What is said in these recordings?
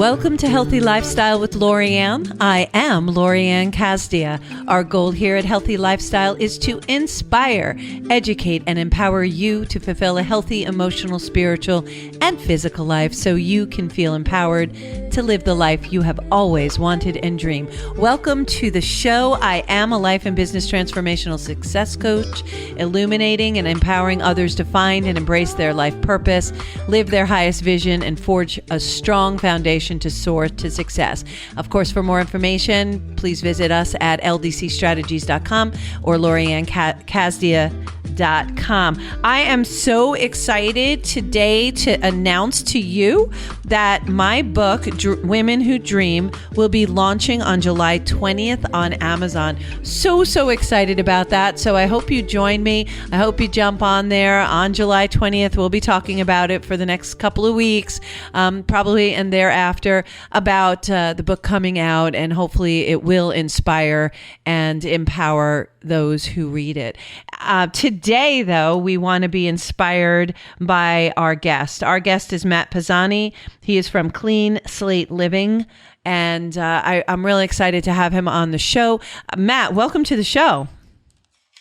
Welcome to Healthy Lifestyle with Lorianne. I am Lorianne Casdia. Our goal here at Healthy Lifestyle is to inspire, educate, and empower you to fulfill a healthy, emotional, spiritual, and physical life so you can feel empowered to live the life you have always wanted and dreamed. Welcome to the show. I am a life and business transformational success coach, illuminating and empowering others to find and embrace their life purpose, live their highest vision, and forge a strong foundation to soar to success. Of course, for more information, please visit us at ldcstrategies.com or loriannecasdia.com. I am so excited today to announce to you that my book, Women Who Dream, will be launching on July 20th on Amazon. So excited about that. So I hope you join me. I hope you jump on there on July 20th. We'll be talking about it for the next couple of weeks, probably, and thereafter, about the book coming out, and hopefully it will inspire and empower those who read it. Today, though, we want to be inspired by our guest. Our guest is Matt Pisani. He is from Clean Slate Living, and I'm really excited to have him on the show. Matt, welcome to the show.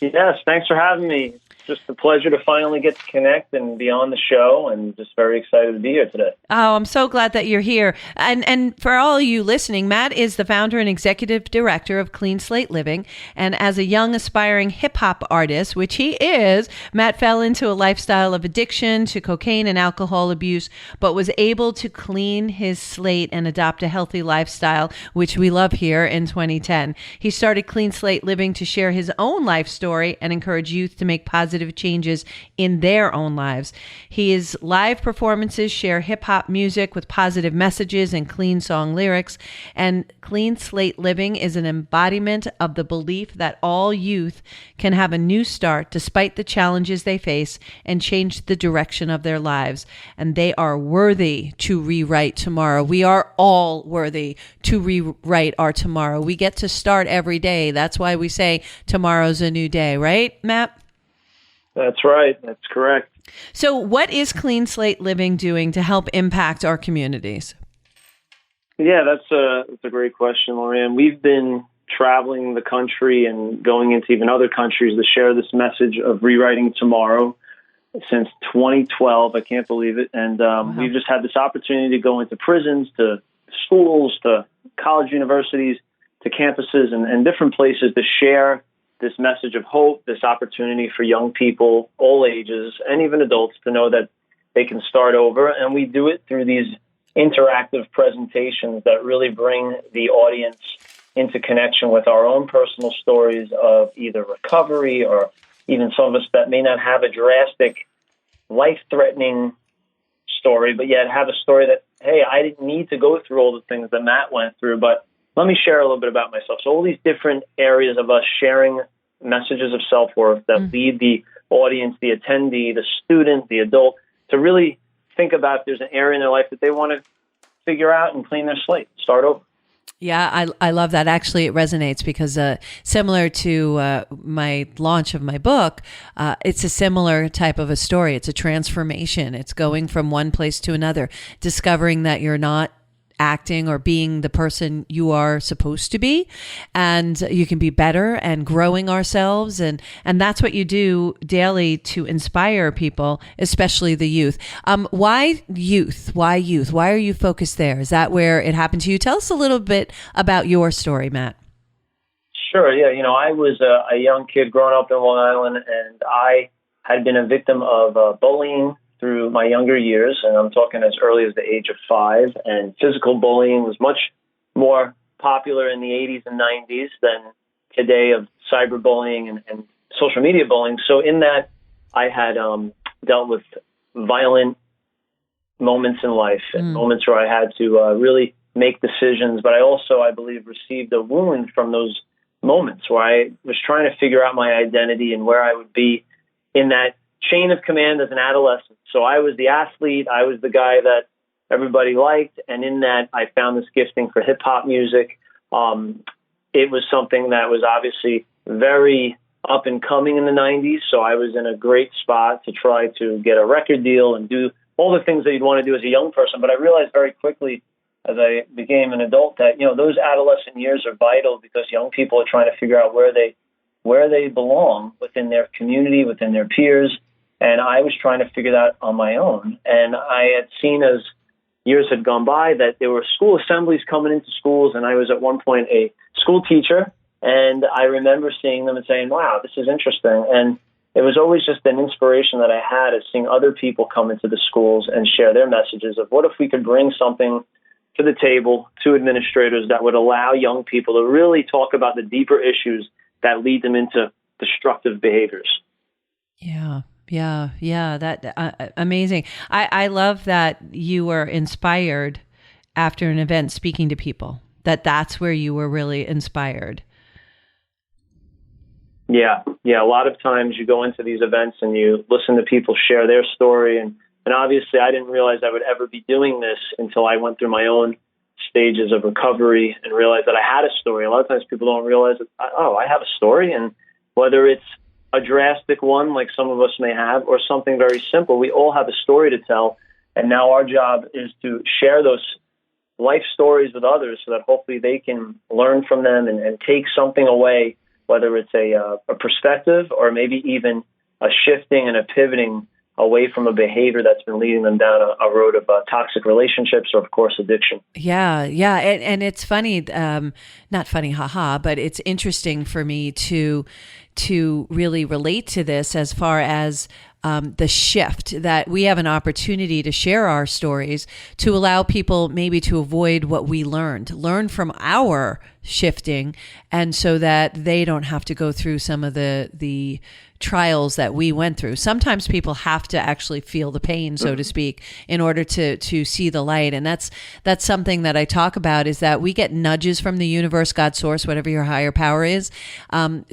Yes, thanks for having me. Just a pleasure to finally get to connect and be on the show, and just very excited to be here today. Oh, I'm so glad that you're here. And for all you listening, Matt is the founder and executive director of Clean Slate Living. And as a young aspiring hip hop artist, which he is, Matt fell into a lifestyle of addiction to cocaine and alcohol abuse, but was able to clean his slate and adopt a healthy lifestyle, which we love here in 2010. He started Clean Slate Living to share his own life story and encourage youth to make positive changes in their own lives. His live performances share hip hop music with positive messages and clean song lyrics. And Clean Slate Living is an embodiment of the belief that all youth can have a new start despite the challenges they face and change the direction of their lives. And they are worthy to rewrite tomorrow. We are all worthy to rewrite our tomorrow. We get to start every day. That's why we say tomorrow's a new day, right, Matt? That's right. That's correct. So what is Clean Slate Living doing to help impact our communities? Yeah, that's a great question, Lorianne. We've been traveling the country and going into even other countries to share this message of rewriting tomorrow since 2012. I can't believe it. And we've just had this opportunity to go into prisons, to schools, to college universities, to campuses and different places to share this message of hope, this opportunity for young people, all ages, and even adults to know that they can start over. And we do it through these interactive presentations that really bring the audience into connection with our own personal stories of either recovery or even some of us that may not have a drastic, life-threatening story, but yet have a story that, hey, I didn't need to go through all the things that Matt went through, but let me share a little bit about myself. So all these different areas of us sharing messages of self-worth that lead the audience, the attendee, the student, the adult, to really think about if there's an area in their life that they want to figure out and clean their slate, start over. Yeah, I love that. Actually, it resonates because similar to my launch of my book, it's a similar type of a story. It's a transformation. It's going from one place to another, discovering that you're not acting or being the person you are supposed to be, and you can be better, and growing ourselves, and that's what you do daily to inspire people, especially the youth. Why youth? Why youth? Why are you focused there? Is that where it happened to you? Tell us a little bit about your story, Matt. Sure. Yeah. I was a young kid growing up in Long Island, and I had been a victim of bullying through my younger years, and I'm talking as early as the age of 5, and physical bullying was much more popular in the 80s and 90s than today of cyberbullying and social media bullying. So in that, I had dealt with violent moments in life and moments where I had to really make decisions, but I also, I believe, received a wound from those moments where I was trying to figure out my identity and where I would be in that chain of command as an adolescent. So I was the athlete. I was the guy that everybody liked. And in that, I found this gifting for hip hop music. It was something that was obviously very up and coming in the 90s. So I was in a great spot to try to get a record deal and do all the things that you'd want to do as a young person. But I realized very quickly as I became an adult that, those adolescent years are vital because young people are trying to figure out where they belong within their community, within their peers. And I was trying to figure that on my own. And I had seen as years had gone by that there were school assemblies coming into schools. And I was at one point a school teacher. And I remember seeing them and saying, wow, this is interesting. And it was always just an inspiration that I had of seeing other people come into the schools and share their messages of what if we could bring something to the table to administrators that would allow young people to really talk about the deeper issues that lead them into destructive behaviors. Yeah. That amazing. I love that you were inspired after an event speaking to people, that's where you were really inspired. Yeah. A lot of times you go into these events and you listen to people share their story. And obviously I didn't realize I would ever be doing this until I went through my own stages of recovery and realized that I had a story. A lot of times people don't realize that, I have a story. And whether it's a drastic one like some of us may have or something very simple, we all have a story to tell. And now our job is to share those life stories with others so that hopefully they can learn from them and take something away, whether it's a perspective or maybe even a shifting and a pivoting away from a behavior that's been leading them down a road of toxic relationships or, of course, addiction. Yeah. And it's funny, not funny, haha, but it's interesting for me to really relate to this as far as the shift that we have an opportunity to share our stories to allow people maybe to avoid what we learn from our shifting, and so that they don't have to go through some of the trials that we went through. Sometimes people have to actually feel the pain, so to speak, in order to see the light. And that's something that I talk about, is that we get nudges from the universe, God, source, whatever your higher power is,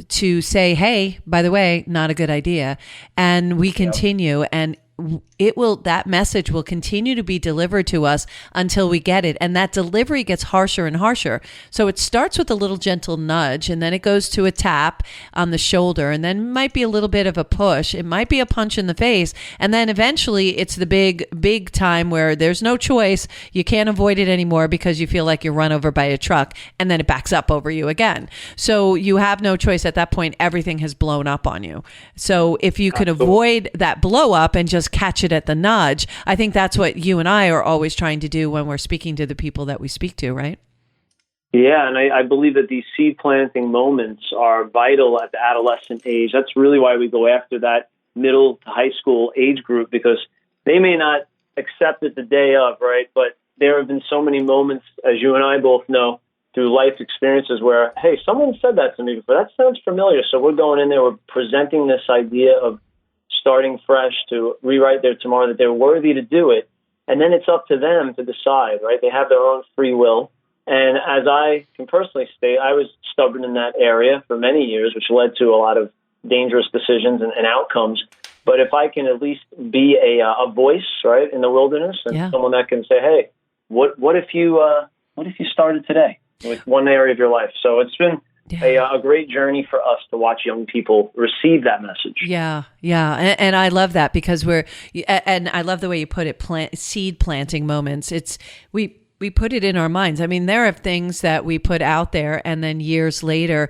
to say, hey, by the way, not a good idea. And we continue, and that message will continue to be delivered to us until we get it. And that delivery gets harsher and harsher. So it starts with a little gentle nudge, and then it goes to a tap on the shoulder, and then it might be a little bit of a push. It might be a punch in the face. And then eventually it's the big time where there's no choice. You can't avoid it anymore because you feel like you're run over by a truck, and then it backs up over you again. So you have no choice at that point. Everything has blown up on you. So if you could avoid that blow up and just catch it at the nudge, I think that's what you and I are always trying to do when we're speaking to the people that we speak to, right? Yeah, and I believe that these seed planting moments are vital at the adolescent age. That's really why we go after that middle to high school age group, because they may not accept it the day of, right? But there have been so many moments, as you and I both know, through life experiences where, hey, someone said that to me before. That sounds familiar. So we're going in there, we're presenting this idea of starting fresh, to rewrite their tomorrow, that they're worthy to do it. And then it's up to them to decide, right? They have their own free will. And as I can personally state, I was stubborn in that area for many years, which led to a lot of dangerous decisions and outcomes. But if I can at least be a voice, right, in the wilderness, and someone that can say, hey, what if you started today with one area of your life? So it's been a great journey for us to watch young people receive that message. Yeah. And I love that, because and I love the way you put it, seed planting moments. We put it in our minds. I mean, there are things that we put out there, and then years later,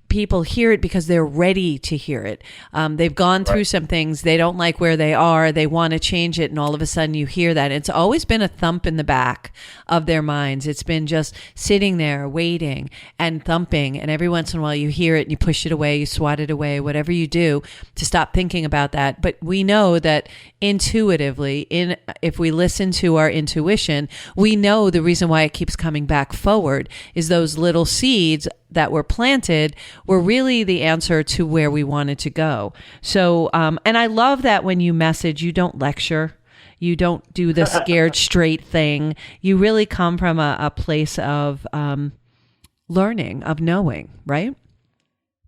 people hear it because they're ready to hear it. They've gone through some things. They don't like where they are. They want to change it. And all of a sudden you hear that. It's always been a thump in the back of their minds. It's been just sitting there waiting and thumping. And every once in a while you hear it and you push it away, you swat it away, whatever you do to stop thinking about that. But we know that intuitively, if we listen to our intuition, we know the reason why it keeps coming back forward is those little seeds that were planted were really the answer to where we wanted to go. So, and I love that when you message, you don't lecture, you don't do the scared straight thing. You really come from a place of learning, of knowing, right?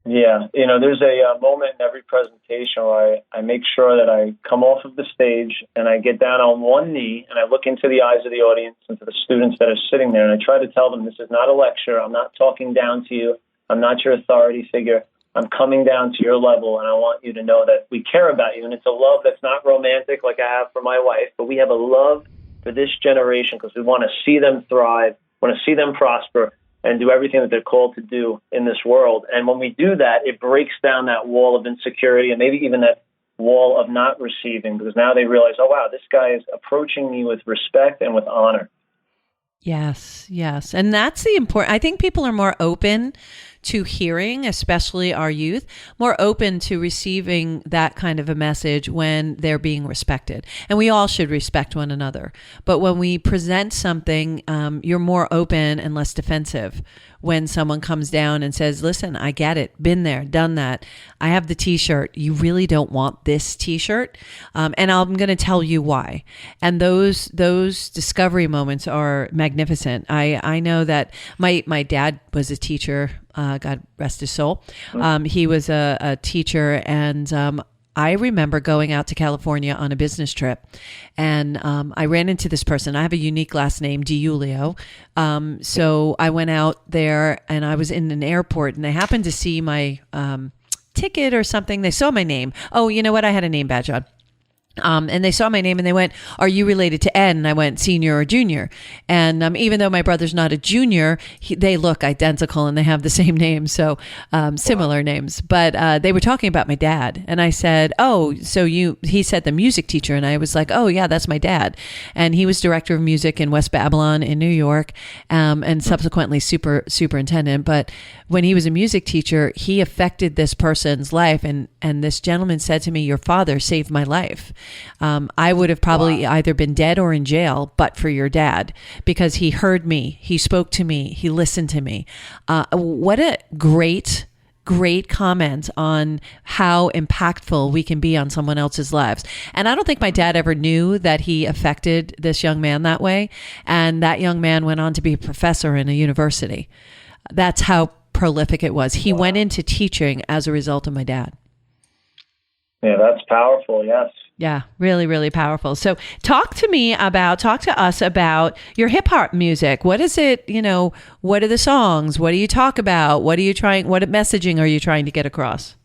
Yeah. There's a moment in every presentation where I make sure that I come off of the stage and I get down on one knee and I look into the eyes of the audience and to the students that are sitting there. And I try to tell them, this is not a lecture. I'm not talking down to you. I'm not your authority figure. I'm coming down to your level, and I want you to know that we care about you. And it's a love that's not romantic like I have for my wife, but we have a love for this generation because we want to see them thrive, want to see them prosper, and do everything that they're called to do in this world. And when we do that, it breaks down that wall of insecurity and maybe even that wall of not receiving, because now they realize, oh, wow, this guy is approaching me with respect and with honor. Yes, yes. And that's the important, I think people are more open to hearing, especially our youth, more open to receiving that kind of a message when they're being respected. And we all should respect one another. But when we present something, you're more open and less defensive when someone comes down and says, listen, I get it, been there, done that. I have the t-shirt. You really don't want this t-shirt. And I'm going to tell you why. And those discovery moments are magnificent. I know that my dad was a teacher, God rest his soul. He was a teacher, and I remember going out to California on a business trip, and I ran into this person. I have a unique last name, DiUlio. So I went out there, and I was in an airport, and they happened to see my ticket or something. They saw my name. Oh, you know what? I had a name badge on. And they saw my name and they went, are you related to Ed? And I went, senior or junior. And even though my brother's not a junior, they look identical and they have the same name. So similar names. But they were talking about my dad. And I said, oh, so he said the music teacher. And I was like, oh, yeah, that's my dad. And he was director of music in West Babylon in New York, and subsequently superintendent. But when he was a music teacher, he affected this person's life. And this gentleman said to me, your father saved my life. I would have probably either been dead or in jail, but for your dad, because he heard me, he spoke to me, he listened to me. What a great comment on how impactful we can be on someone else's lives. And I don't think my dad ever knew that he affected this young man that way. And that young man went on to be a professor in a university. That's how prolific it was. He went into teaching as a result of my dad. Yeah, that's powerful. Yes. Yeah, really, really powerful. So talk to us about your hip hop music. What is it? What are the songs? What do you talk about? What messaging are you trying to get across?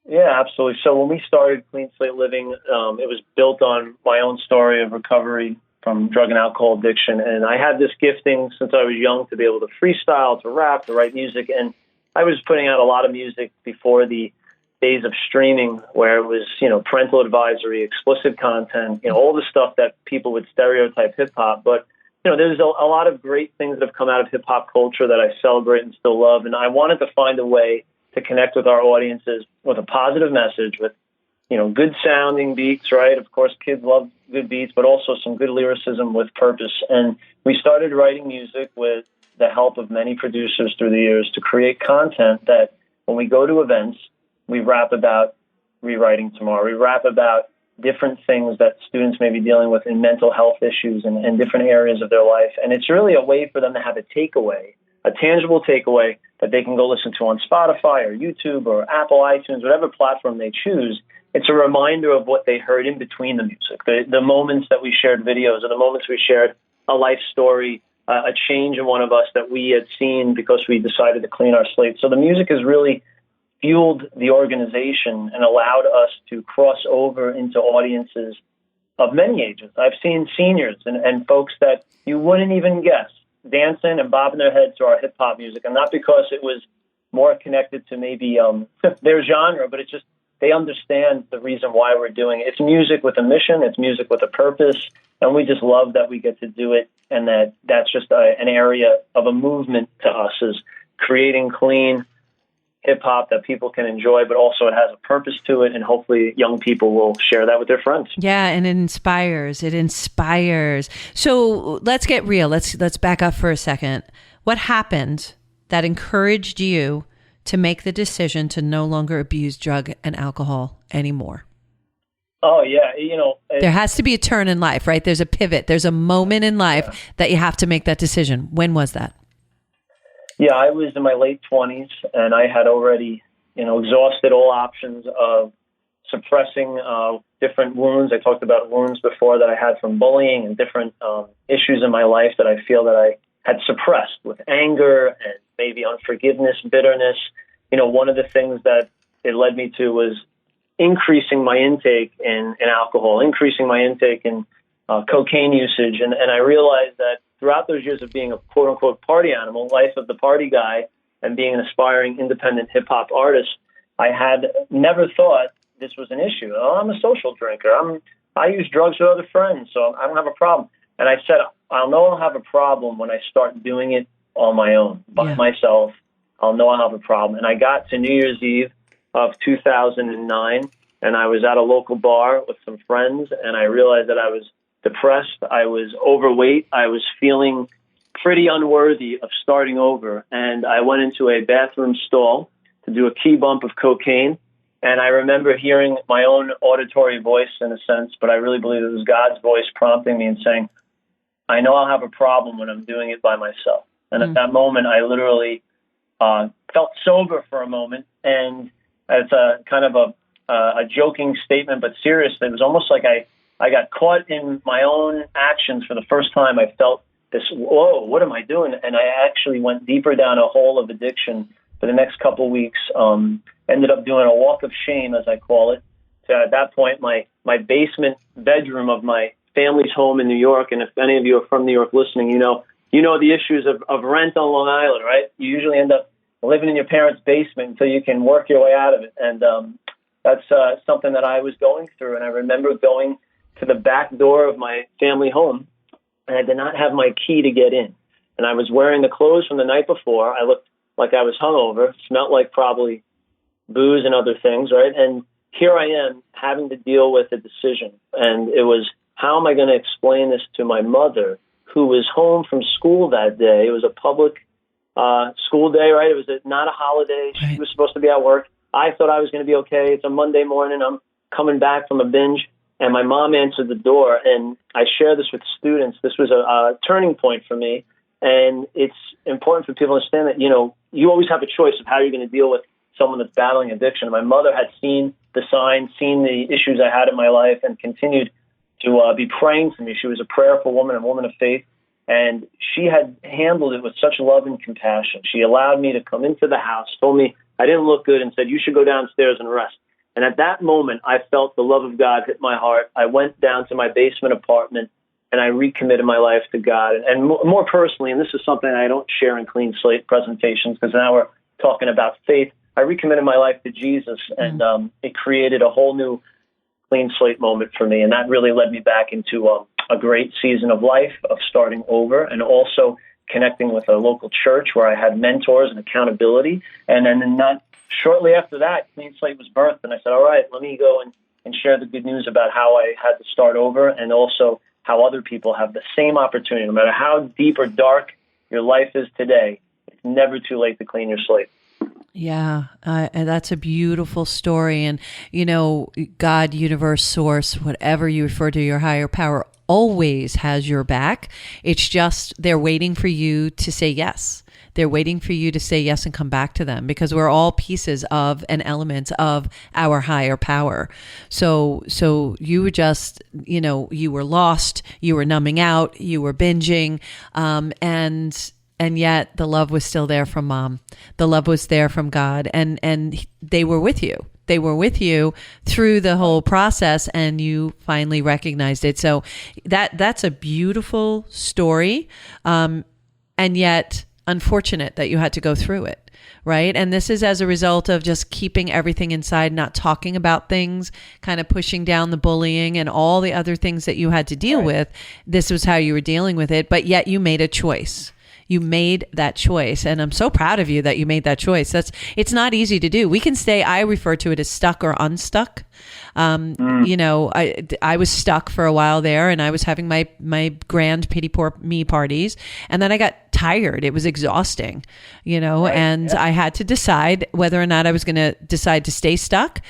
Yeah, absolutely. So when we started Clean Slate Living, it was built on my own story of recovery from drug and alcohol addiction. And I had this gifting since I was young to be able to freestyle, to rap, to write music. And I was putting out a lot of music before the days of streaming, where it was, parental advisory, explicit content, all the stuff that people would stereotype hip hop. But, there's a lot of great things that have come out of hip hop culture that I celebrate and still love. And I wanted to find a way to connect with our audiences with a positive message, with, good sounding beats, right? Of course, kids love good beats, but also some good lyricism with purpose. And we started writing music with the help of many producers through the years to create content that when we go to events, we rap about rewriting tomorrow. We rap about different things that students may be dealing with in mental health issues and different areas of their life. And it's really a way for them to have a takeaway, a tangible takeaway that they can go listen to on Spotify or YouTube or Apple iTunes, whatever platform they choose. It's a reminder of what they heard in between the music, the moments that we shared videos, or the moments we shared a life story, a change in one of us that we had seen because we decided to clean our slate. So the music is really fueled the organization and allowed us to cross over into audiences of many ages. I've seen seniors and folks that you wouldn't even guess dancing and bobbing their heads to our hip hop music. And not because it was more connected to maybe their genre, but it's just they understand the reason why we're doing it. It's music with a mission. It's music with a purpose. And we just love that we get to do it. And that's just an area of a movement to us, is creating clean hip hop that people can enjoy, but also it has a purpose to it, and hopefully young people will share that with their friends. Yeah, and it inspires. So let's get real. Let's back up for a second. What happened that encouraged you to make the decision to no longer abuse drug and alcohol anymore? Oh, yeah. There has to be a turn in life, right? There's a pivot. There's a moment in life that you have to make that decision. When was that? Yeah, I was in my late 20s, and I had already, exhausted all options of suppressing different wounds. I talked about wounds before that I had from bullying and different issues in my life that I feel that I had suppressed with anger and maybe unforgiveness, bitterness. One of the things that it led me to was increasing my intake in alcohol, increasing my intake in cocaine usage. And I realized that throughout those years of being a quote unquote party animal, life of the party guy, and being an aspiring independent hip hop artist, I had never thought this was an issue. Oh, I'm a social drinker. I use drugs with other friends, so I don't have a problem. And I said, I'll know I'll have a problem when I start doing it on my own, by myself. I'll know I'll have a problem. And I got to New Year's Eve of 2009, and I was at a local bar with some friends, and I realized that I was depressed. I was overweight. I was feeling pretty unworthy of starting over. And I went into a bathroom stall to do a key bump of cocaine. And I remember hearing my own auditory voice in a sense, but I really believe it was God's voice prompting me and saying, I know I'll have a problem when I'm doing it by myself. And at that moment, I literally felt sober for a moment. And it's a kind of a joking statement, but seriously, it was almost like I got caught in my own actions for the first time. I felt this, whoa, what am I doing? And I actually went deeper down a hole of addiction for the next couple of weeks. Ended up doing a walk of shame, as I call it. So at that point, my basement bedroom of my family's home in New York, and if any of you are from New York listening, you know the issues of rent on Long Island, right? You usually end up living in your parents' basement until you can work your way out of it. And that's something that I was going through. And I remember going to the back door of my family home, and I did not have my key to get in. And I was wearing the clothes from the night before. I looked like I was hungover, smelled like probably booze and other things, right? And here I am having to deal with a decision. And it was, how am I going to explain this to my mother, who was home from school that day? It was a public school day, right? It was not a holiday. She was supposed to be at work. I thought I was going to be okay. It's a Monday morning. I'm coming back from a binge. And my mom answered the door. And I share this with students. This was a turning point for me. And it's important for people to understand that, you always have a choice of how you're going to deal with someone that's battling addiction. My mother had seen the signs, seen the issues I had in my life, and continued to be praying for me. She was a prayerful woman, a woman of faith, and she had handled it with such love and compassion. She allowed me to come into the house, told me I didn't look good, and said, you should go downstairs and rest. And at that moment, I felt the love of God hit my heart. I went down to my basement apartment, and I recommitted my life to God. And more personally, and this is something I don't share in Clean Slate presentations, because now we're talking about faith, I recommitted my life to Jesus, and it created a whole new clean slate moment for me. And that really led me back into a great season of life, of starting over, and also connecting with a local church where I had mentors and accountability. And then not shortly after that, Clean Slate was birthed. And I said, all right, let me go and share the good news about how I had to start over, and also how other people have the same opportunity. No matter how deep or dark your life is today, it's never too late to clean your slate. Yeah, and that's a beautiful story. And, God, universe, source, whatever you refer to, your higher power always has your back. It's just they're waiting for you to say yes. They're waiting for you to say yes and come back to them, because we're all pieces of and elements of our higher power. So you were just, you were lost, you were numbing out, you were binging, and yet the love was still there from Mom. The love was there from God, and they were with you. They were with you through the whole process, and you finally recognized it. So that's a beautiful story, and yet unfortunate that you had to go through it, right? And this is as a result of just keeping everything inside, not talking about things, kind of pushing down the bullying and all the other things that you had to deal with. This was how you were dealing with it, but yet you made a choice. You made that choice. And I'm so proud of you that you made that choice. It's not easy to do. We can stay, I refer to it as stuck or unstuck. I was stuck for a while there, and I was having my grand pity poor me parties. And then I got tired. It was exhausting, I had to decide whether or not I was going to decide to stay stuck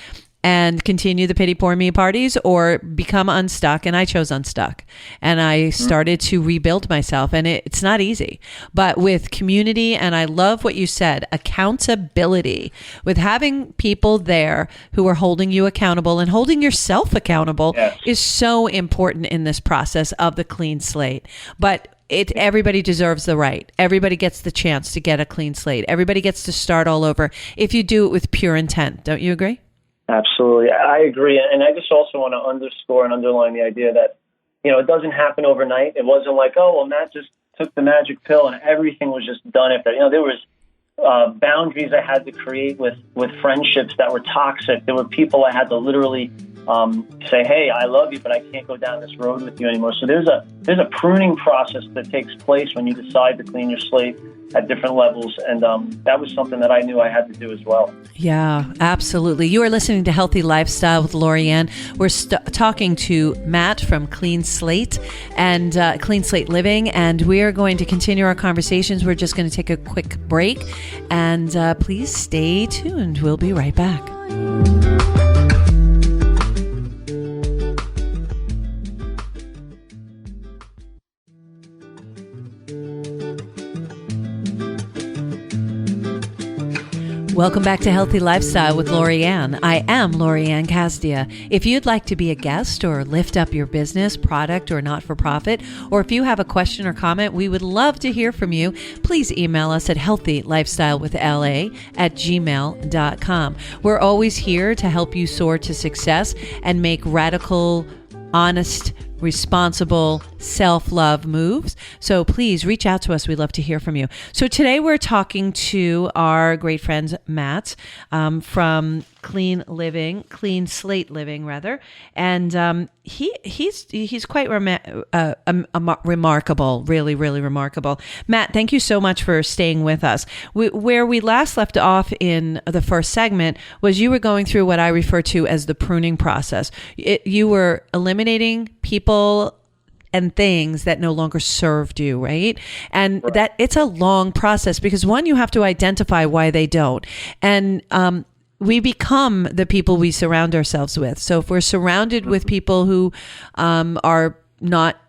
and continue the pity poor me parties or become unstuck. And I chose unstuck. And I started to rebuild myself. And it's not easy, but with community, and I love what you said, accountability, with having people there who are holding you accountable and holding yourself accountable is so important in this process of the clean slate. But everybody deserves the right. Everybody gets the chance to get a clean slate. Everybody gets to start all over if you do it with pure intent. Don't you agree? Absolutely. I agree. And I just also want to underscore and underline the idea that it doesn't happen overnight. It wasn't like, oh, well, Matt just took the magic pill and everything was just done after. There was boundaries I had to create with friendships that were toxic. There were people I had to literally say, hey, I love you, but I can't go down this road with you anymore. So there's a pruning process that takes place when you decide to clean your slate at different levels. And that was something that I knew I had to do as well. Yeah, absolutely. You are listening to Healthy Lifestyle with Lorianne. We're talking to Matt from Clean Slate and Clean Slate Living, and we are going to continue our conversations. We're just going to take a quick break, and please stay tuned. We'll be right back. Welcome back to Healthy Lifestyle with Lorianne. I am Lorianne Casdia. If you'd like to be a guest or lift up your business, product, or not-for-profit, or if you have a question or comment, we would love to hear from you. Please email us at healthylifestylewithla@gmail.com. We're always here to help you soar to success and make radical, honest, responsible self-love moves. So please reach out to us. We'd love to hear from you. So today we're talking to our great friend Matt from Clean Slate Living rather, and he's quite remarkable, really remarkable. Matt, thank you so much for staying with us. Where we last left off in the first segment was you were going through what I refer to as the pruning process. You were eliminating people and things that no longer served you, right? And right. That it's a long process because one, you have to identify why they don't. And we become the people we surround ourselves with. So if we're surrounded with people who are not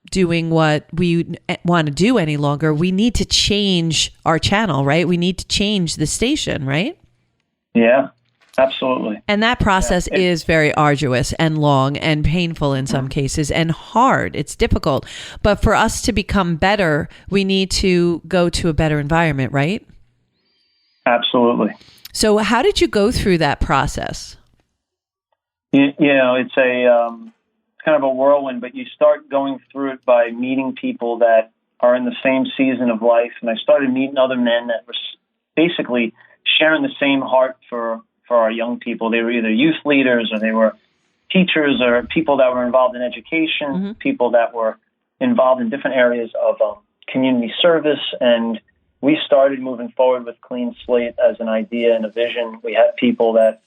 doing what we want to do any longer, we need to change our channel, right? We need to change the station, right? Yeah. Absolutely. And that process is very arduous and long and painful in some cases and hard. It's difficult. But for us to become better, we need to go to a better environment, right? Absolutely. So how did you go through that process? It's it's kind of a whirlwind, but you start going through it by meeting people that are in the same season of life. And I started meeting other men that were basically sharing the same heart for our young people. They were either youth leaders or they were teachers or people that were involved in education, people that were involved in different areas of community service. And we started moving forward with Clean Slate as an idea and a vision. We had people that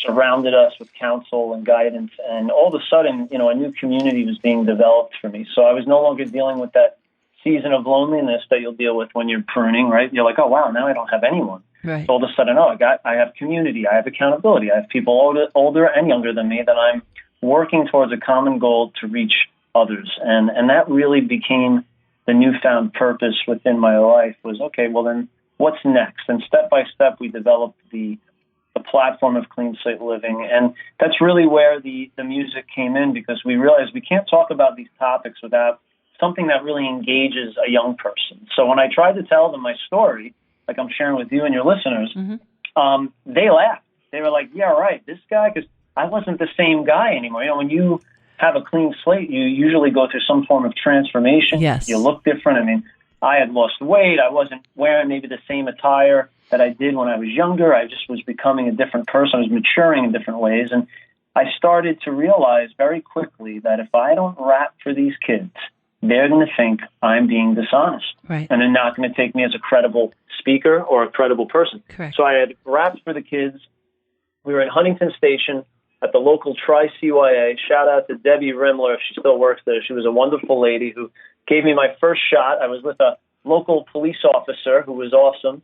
surrounded us with counsel and guidance. And all of a sudden, a new community was being developed for me. So I was no longer dealing with that season of loneliness that you'll deal with when you're pruning, right? You're like, oh, wow, now I don't have anyone. Right. So all of a sudden, I have community, I have accountability, I have people older and younger than me that I'm working towards a common goal to reach others. And that really became the newfound purpose within my life was, okay, well then what's next? And step by step, we developed the platform of Clean Slate Living. And that's really where the music came in because we realized we can't talk about these topics without something that really engages a young person. So when I tried to tell them my story, like I'm sharing with you and your listeners, they laughed. They were like, yeah, right, this guy, because I wasn't the same guy anymore. When you have a clean slate, you usually go through some form of transformation. Yes. You look different. I mean, I had lost weight. I wasn't wearing maybe the same attire that I did when I was younger. I just was becoming a different person. I was maturing in different ways. And I started to realize very quickly that if I don't rap for these kids, they're going to think I'm being dishonest. Right. And they're not going to take me as a credible speaker or a credible person. Correct. So I had rapped for the kids. We were in Huntington Station at the local Tri-CYA. Shout out to Debbie Rimler if she still works there. She was a wonderful lady who gave me my first shot. I was with a local police officer who was awesome,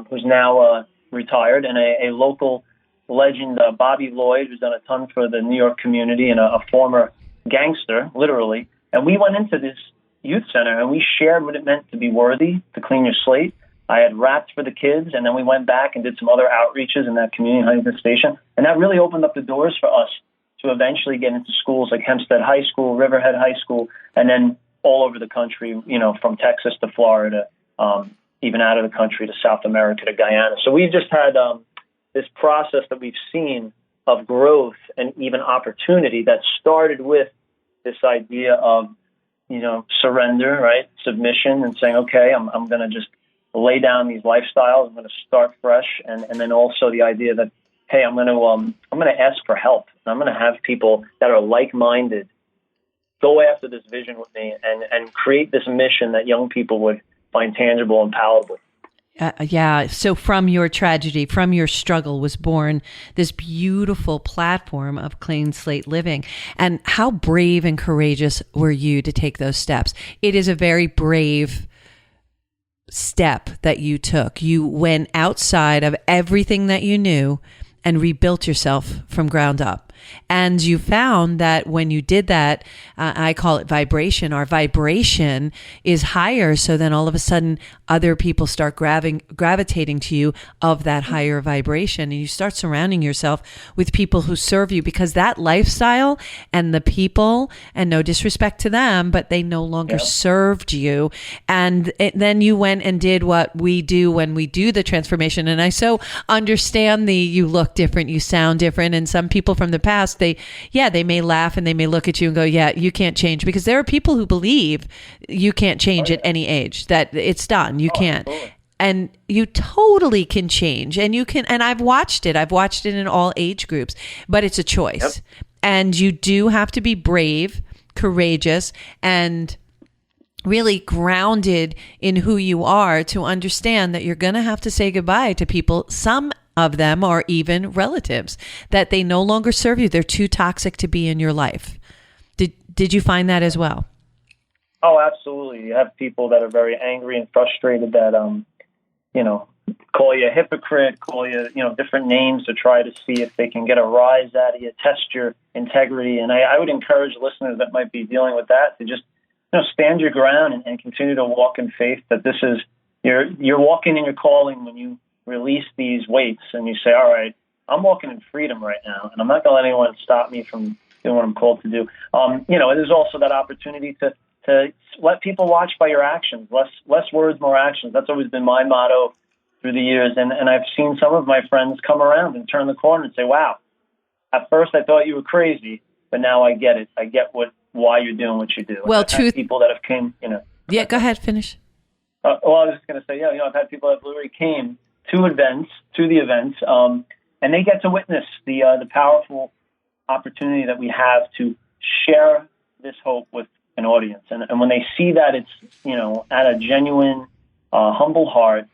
who's now retired, and a local legend, Bobby Lloyd, who's done a ton for the New York community and a former gangster, literally. And we went into this youth center and we shared what it meant to be worthy, to clean your slate. I had rapped for the kids, and then we went back and did some other outreaches in that community in Huntington Station. And that really opened up the doors for us to eventually get into schools like Hempstead High School, Riverhead High School, and then all over the country, from Texas to Florida, even out of the country to South America to Guyana. So we've just had this process that we've seen of growth and even opportunity that started with this idea of, surrender, right? Submission, and saying, okay, I'm going to just lay down these lifestyles. I'm going to start fresh. And then also the idea that, hey, I'm going to ask for help. I'm going to have people that are like-minded go after this vision with me and create this mission that young people would find tangible and palatable. Yeah. So from your tragedy, from your struggle was born this beautiful platform of Clean Slate Living. And how brave and courageous were you to take those steps? It is a very brave step that you took. You went outside of everything that you knew and rebuilt yourself from ground up. And you found that when you did that, I call it vibration. Our vibration is higher. So then all of a sudden, other people start gravitating to you of that higher vibration. And you start surrounding yourself with people who serve you, because that lifestyle and the people, and no disrespect to them, but they no longer served you. And then you went and did what we do when we do the transformation. And I so understand you look different, you sound different. And some people from the past, they may laugh and they may look at you and go, yeah, you can't change, because there are people who believe you can't change at any age, that it's done. You can't. Absolutely. And you totally can change, and you can, and I've watched it in all age groups, but it's a choice. And you do have to be brave, courageous, and really grounded in who you are to understand that you're going to have to say goodbye to people. Some of them are even relatives, that they no longer serve you. They're too toxic to be in your life. Did you find that as well? Oh, absolutely. You have people that are very angry and frustrated that, call you a hypocrite, call you, different names to try to see if they can get a rise out of you, test your integrity. And I would encourage listeners that might be dealing with that to just, stand your ground and continue to walk in faith that this is, you're walking in your calling when you release these weights and you say, all right, I'm walking in freedom right now, and I'm not going to let anyone stop me from doing what I'm called to do. There's also that opportunity to let people watch by your actions, less words, more actions. That's always been my motto through the years. And I've seen some of my friends come around and turn the corner and say, wow, at first I thought you were crazy, but now I get it. I get why you're doing what you do. Well, people that have came, Yeah, go ahead, finish. I was just going to say, I've had people that literally came to the events, and they get to witness the powerful opportunity that we have to share this hope with an audience. And when they see that it's, at a genuine, humble heart,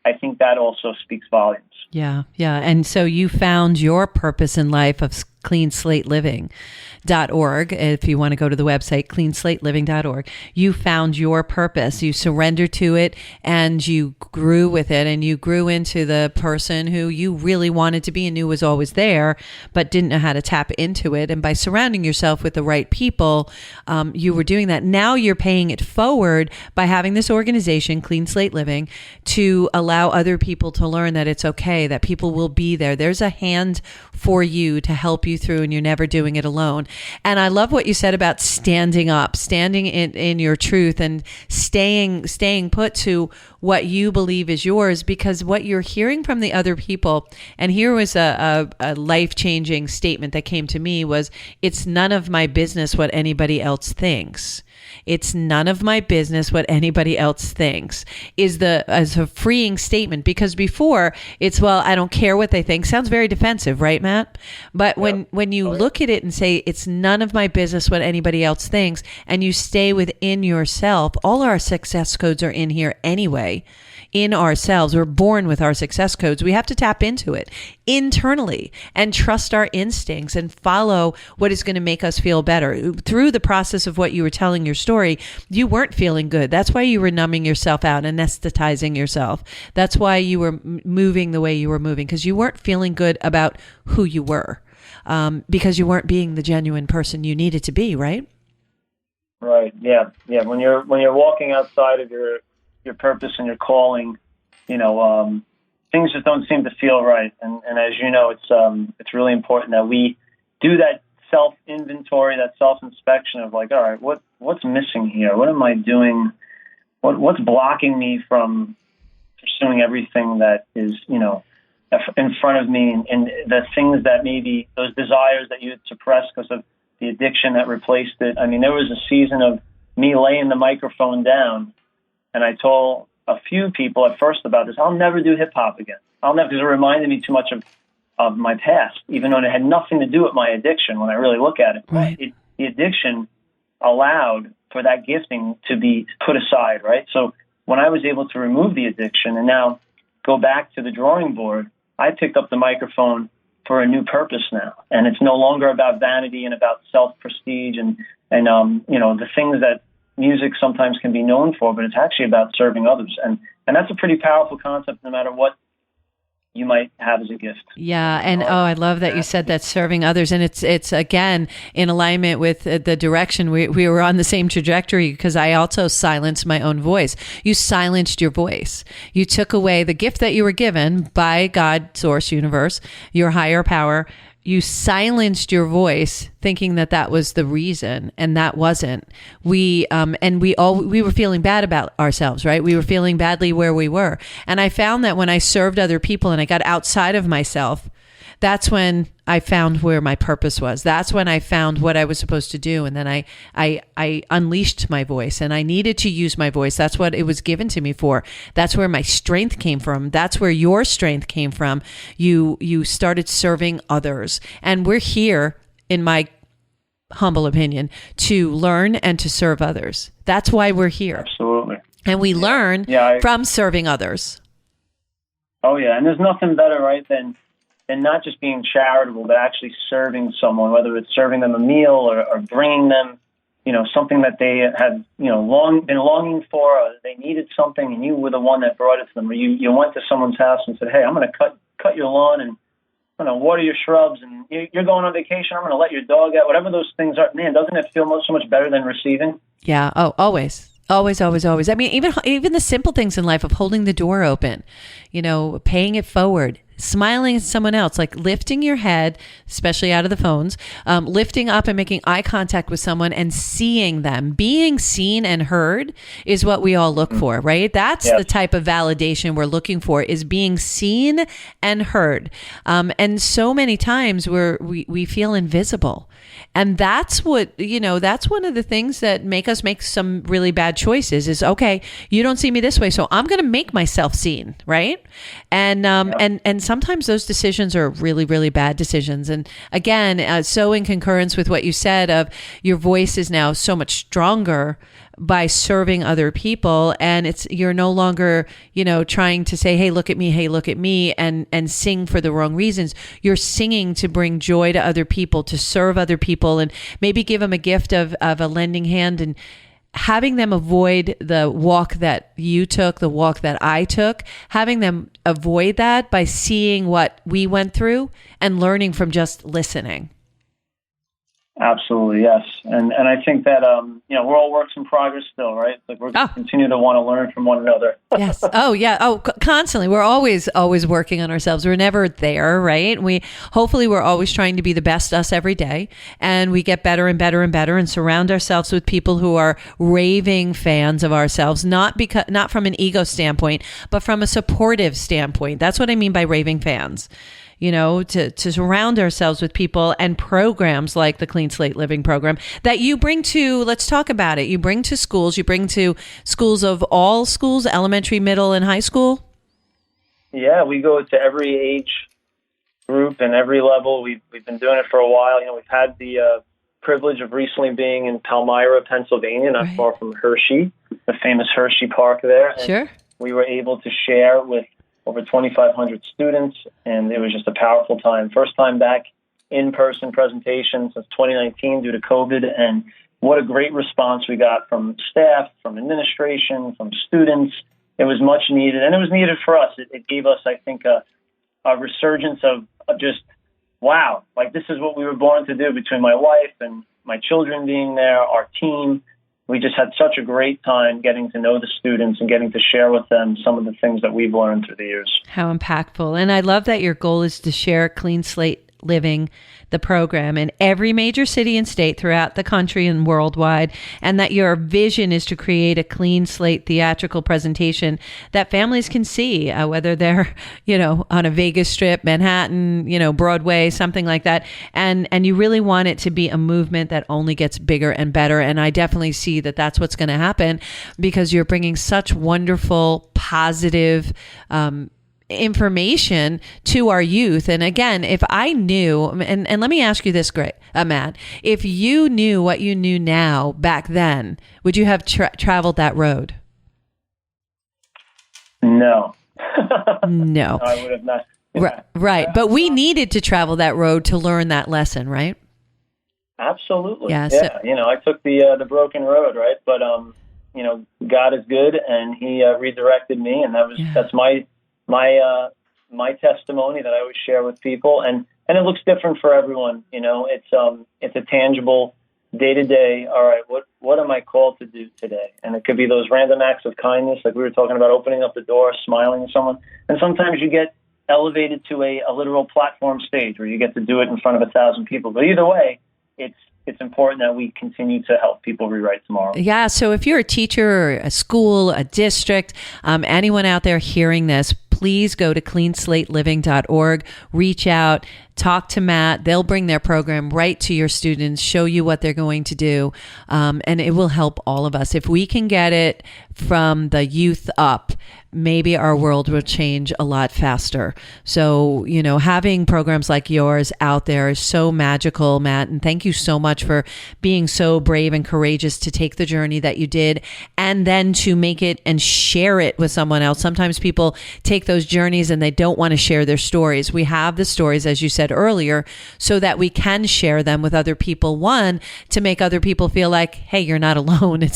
I think that also speaks volumes. Yeah. And so you found your purpose in life of cleanslateliving.org. If you want to go to the website, cleanslateliving.org, you found your purpose. You surrendered to it and you grew with it, and you grew into the person who you really wanted to be and knew was always there, but didn't know how to tap into it. And by surrounding yourself with the right people, you were doing that. Now you're paying it forward by having this organization, Clean Slate Living, to allow other people to learn that it's okay, that people will be there. There's a hand for you to help you through, and you're never doing it alone. And I love what you said about standing up, standing in your truth, and staying put to what you believe is yours, because what you're hearing from the other people, and here was a life-changing statement that came to me, was, it's none of my business what anybody else thinks. It's none of my business what anybody else thinks is a freeing statement, because before it's, well, I don't care what they think. Sounds very defensive, right, Matt? But when you look at it and say, it's none of my business what anybody else thinks, and you stay within yourself, all our success codes are in here anyway. In ourselves. We're born with our success codes. We have to tap into it internally and trust our instincts and follow what is going to make us feel better. Through the process of what you were telling your story, you weren't feeling good. That's why you were numbing yourself out, anesthetizing yourself. That's why you were moving the way you were moving, because you weren't feeling good about who you were, because you weren't being the genuine person you needed to be, right? Right. Yeah. When you're walking outside of your purpose and your calling, things just don't seem to feel right. And as you know, it's really important that we do that self-inventory, that self-inspection of like, all right, what's missing here? What am I doing? What's blocking me from pursuing everything that is, in front of me, and the things that maybe those desires that you had suppressed because of the addiction that replaced it. I mean, there was a season of me laying the microphone down, and I told a few people at first about this. I'll never do hip hop again. I'll never, because it reminded me too much of my past, even though it had nothing to do with my addiction when I really look at it. Right. The addiction allowed for that gifting to be put aside, right? So when I was able to remove the addiction and now go back to the drawing board, I picked up the microphone for a new purpose now. And it's no longer about vanity and about self-prestige and the things that music sometimes can be known for, but it's actually about serving others. And that's a pretty powerful concept no matter what you might have as a gift. Yeah. And I love that you said that, serving others. And it's again, in alignment with the direction we were on the same trajectory, because I also silenced my own voice. You silenced your voice. You took away the gift that you were given by God, source, universe, your higher power. You silenced your voice thinking that was the reason, and that wasn't. We were feeling bad about ourselves, right? We were feeling badly where we were. And I found that when I served other people and I got outside of myself, that's when I found where my purpose was. That's when I found what I was supposed to do. And then I unleashed my voice, and I needed to use my voice. That's what it was given to me for. That's where my strength came from. That's where your strength came from. You started serving others. And we're here, in my humble opinion, to learn and to serve others. That's why we're here. Absolutely. And we learn from serving others. Oh, yeah. And there's nothing better, right, than not just being charitable, but actually serving someone, whether it's serving them a meal or bringing them, something that they had, been longing for, or they needed something, and you were the one that brought it to them. Or you went to someone's house and said, hey, I'm going to cut your lawn and water your shrubs, and you're going on vacation. I'm going to let your dog out. Whatever those things are, man, doesn't it feel so much better than receiving? Yeah. Oh, always. Always, always, always. I mean, even the simple things in life of holding the door open, paying it forward, smiling at someone else, like lifting your head, especially out of the phones, lifting up and making eye contact with someone and seeing them. Being seen and heard is what we all look for, right? That's the type of validation we're looking for, is being seen and heard. And so many times we feel invisible. And that's what, that's one of the things that make us make some really bad choices is, okay, you don't see me this way, so I'm going to make myself seen, right? And sometimes those decisions are really, really bad decisions. And again, so in concurrence with what you said of your voice is now so much stronger by serving other people, and you're no longer, trying to say, hey, look at me, and sing for the wrong reasons. You're singing to bring joy to other people, to serve other people, and maybe give them a gift of a lending hand, and having them avoid the walk that you took, the walk that I took, having them avoid that by seeing what we went through and learning from just listening. Absolutely, yes. And I think that, we're all works in progress still, right? Like we're continue to want to learn from one another. Yes. Oh, yeah. Oh, constantly. We're always working on ourselves. We're never there, right? Hopefully we're always trying to be the best us every day, and we get better and better and better, and surround ourselves with people who are raving fans of ourselves, not from an ego standpoint, but from a supportive standpoint. That's what I mean by raving fans. To surround ourselves with people and programs like the Clean Slate Living program that you bring to, let's talk about it. You bring to schools of all schools, elementary, middle, and high school. Yeah, we go to every age group and every level. We've been doing it for a while. We've had the privilege of recently being in Palmyra, Pennsylvania, not far from Hershey, the famous Hershey Park there. And sure. We were able to share with over 2,500 students, and it was just a powerful time. First time back in-person presentation since 2019 due to COVID, and what a great response we got from staff, from administration, from students. It was much needed, and it was needed for us. It gave us, I think, a resurgence of just, wow, like this is what we were born to do, between my wife and my children being there, our team. We just had such a great time getting to know the students and getting to share with them some of the things that we've learned through the years. How impactful. And I love that your goal is to share Clean Slate Living, the program in every major city and state throughout the country and worldwide, and that your vision is to create a clean slate theatrical presentation that families can see, whether they're, on a Vegas Strip, Manhattan, Broadway, something like that. And you really want it to be a movement that only gets bigger and better. And I definitely see that that's what's going to happen, because you're bringing such wonderful, positive information to our youth. And again, if I knew, and let me ask you this, Matt, if you knew what you knew now back then, would you have traveled that road? No. No. I would have not. Right. But we needed to travel that road to learn that lesson, right? Absolutely. Yeah. I took the broken road, right? But, God is good, and he redirected me. And that's my testimony that I always share with people. And it looks different for everyone. It's a tangible day-to-day. All right, what am I called to do today? And it could be those random acts of kindness, like we were talking about, opening up the door, smiling at someone. And sometimes you get elevated to a literal platform stage where you get to do it in front of 1,000 people. But either way, it's important that we continue to help people rewrite tomorrow. Yeah. So if you're a teacher, or a school, a district, anyone out there hearing this, please go to cleanslateliving.org, reach out, talk to Matt. They'll bring their program right to your students, show you what they're going to do. And it will help all of us. If we can get it from the youth up, maybe our world will change a lot faster. So, having programs like yours out there is so magical, Matt. And thank you so much for being so brave and courageous to take the journey that you did, and then to make it and share it with someone else. Sometimes people take those journeys and they don't want to share their stories. We have the stories, as you said earlier, so that we can share them with other people. One, to make other people feel like, hey, you're not alone.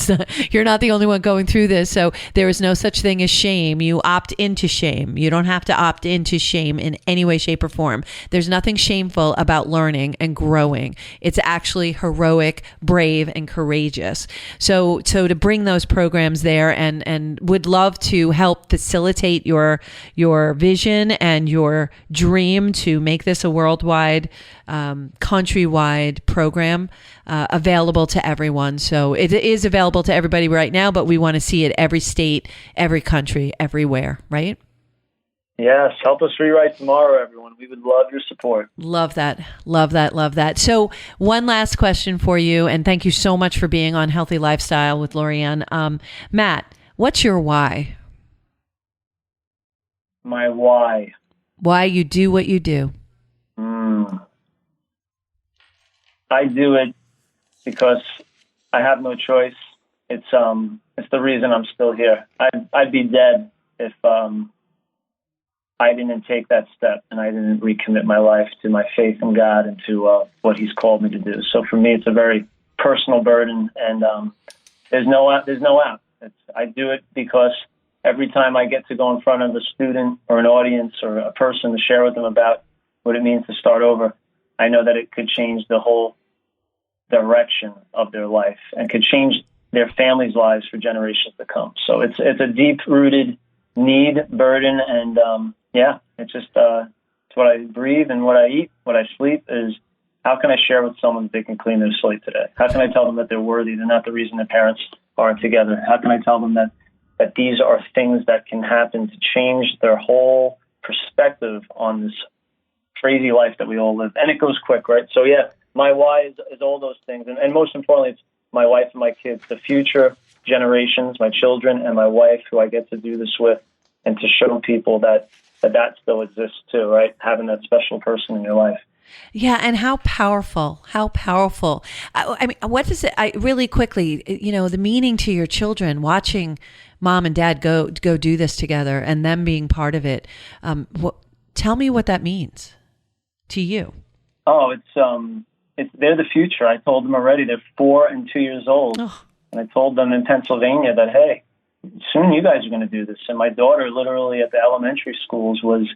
You're not the only one going through this. So there is no such thing as shame. You opt into shame. You don't have to opt into shame in any way, shape, or form. There's nothing shameful about learning and growing. It's actually heroic, brave, and courageous. So to bring those programs there, and would love to help facilitate your vision and your dream to make this a worldwide, countrywide program available to everyone. So it is available to everybody right now, but we want to see it every state, every country, everywhere, right? Yes. Help us rewrite tomorrow, everyone. We would love your support. Love that. Love that. Love that. So one last question for you, and thank you so much for being on Healthy Lifestyle with Lorianne. Matt, what's your why? My why? Why you do what you do? I do it because I have no choice. It's the reason I'm still here. I'd be dead if I didn't take that step and I didn't recommit my life to my faith in God and to what He's called me to do. So for me, it's a very personal burden, and there's no out. I do it because every time I get to go in front of a student or an audience or a person to share with them about what it means to start over, I know that it could change the whole direction of their life and could change their families' lives for generations to come. So it's a deep-rooted need, burden, and it's just it's what I breathe and what I eat, what I sleep is how can I share with someone that they can clean their slate today? How can I tell them that they're worthy? They're not the reason their parents aren't together. How can I tell them that these are things that can happen to change their whole perspective on this crazy life that we all live? And it goes quick, right? So my why is all those things. And most importantly, it's my wife and my kids, the future generations, my children and my wife, who I get to do this with, and to show people that still exists too, right? Having that special person in your life. Yeah. And how powerful. I mean, what does it, really quickly, the meaning to your children, watching mom and dad go do this together and them being part of it. Tell me what that means to you. Oh, they're the future. I told them already. They're 4 and 2 years old. Oh. And I told them in Pennsylvania that, hey, soon you guys are going to do this. And my daughter literally at the elementary schools was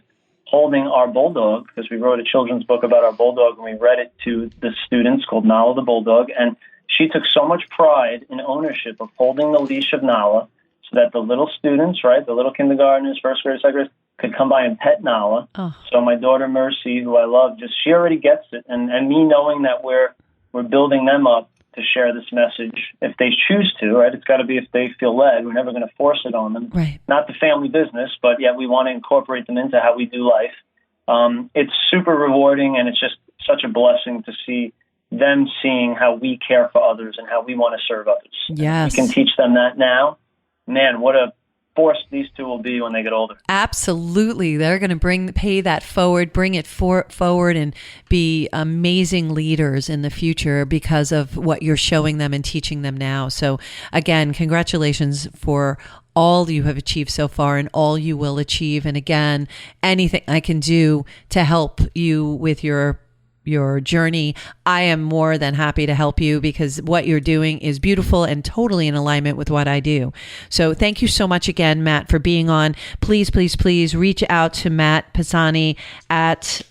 holding our bulldog, because we wrote a children's book about our bulldog and we read it to the students, called Nala the Bulldog. And she took so much pride in ownership of holding the leash of Nala so that the little students, right, the little kindergartners, first graders, second graders, could come by and pet Nala. Oh. So my daughter Mercy, who I love, she already gets it. And me knowing that we're building them up to share this message if they choose to, right? It's got to be if they feel led. We're never going to force it on them. Right. Not the family business, but yet we want to incorporate them into how we do life. It's super rewarding, and it's just such a blessing to see them seeing how we care for others and how we want to serve others. Yes. We can teach them that now. Man, what a force these two will be when they get older. Absolutely. They're going to pay that forward, bring it forward, and be amazing leaders in the future because of what you're showing them and teaching them now. So again, congratulations for all you have achieved so far and all you will achieve. And again, anything I can do to help you with your journey, I am more than happy to help you because what you're doing is beautiful and totally in alignment with what I do. So thank you so much again, Matt, for being on. Please, please, please reach out to Matt Pisani at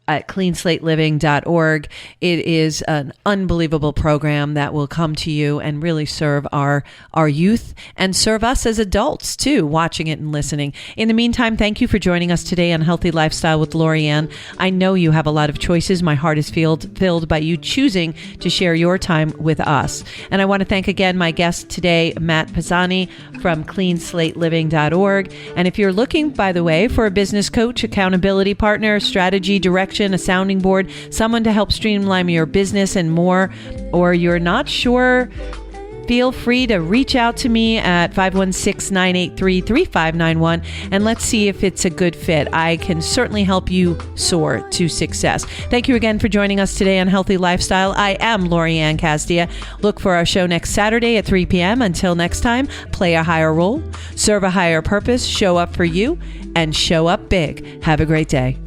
cleanslateliving.org. It is an unbelievable program that will come to you and really serve our youth and serve us as adults too, watching it and listening. In the meantime, thank you for joining us today on Healthy Lifestyle with Lorianne. I know you have a lot of choices. My heart is filled by you choosing to share your time with us. And I want to thank again my guest today, Matt Pisani from cleanslateliving.org. And if you're looking, by the way, for a business coach, accountability partner, strategy, direction, a sounding board, someone to help streamline your business and more, or you're not sure, feel free to reach out to me at 516-983-3591 and let's see if it's a good fit. I can certainly help you soar to success. Thank you again for joining us today on Healthy Lifestyle. I am Lorianne Casdia. Look for our show next Saturday at 3 p.m. Until next time, play a higher role, serve a higher purpose, show up for you, and show up big. Have a great day.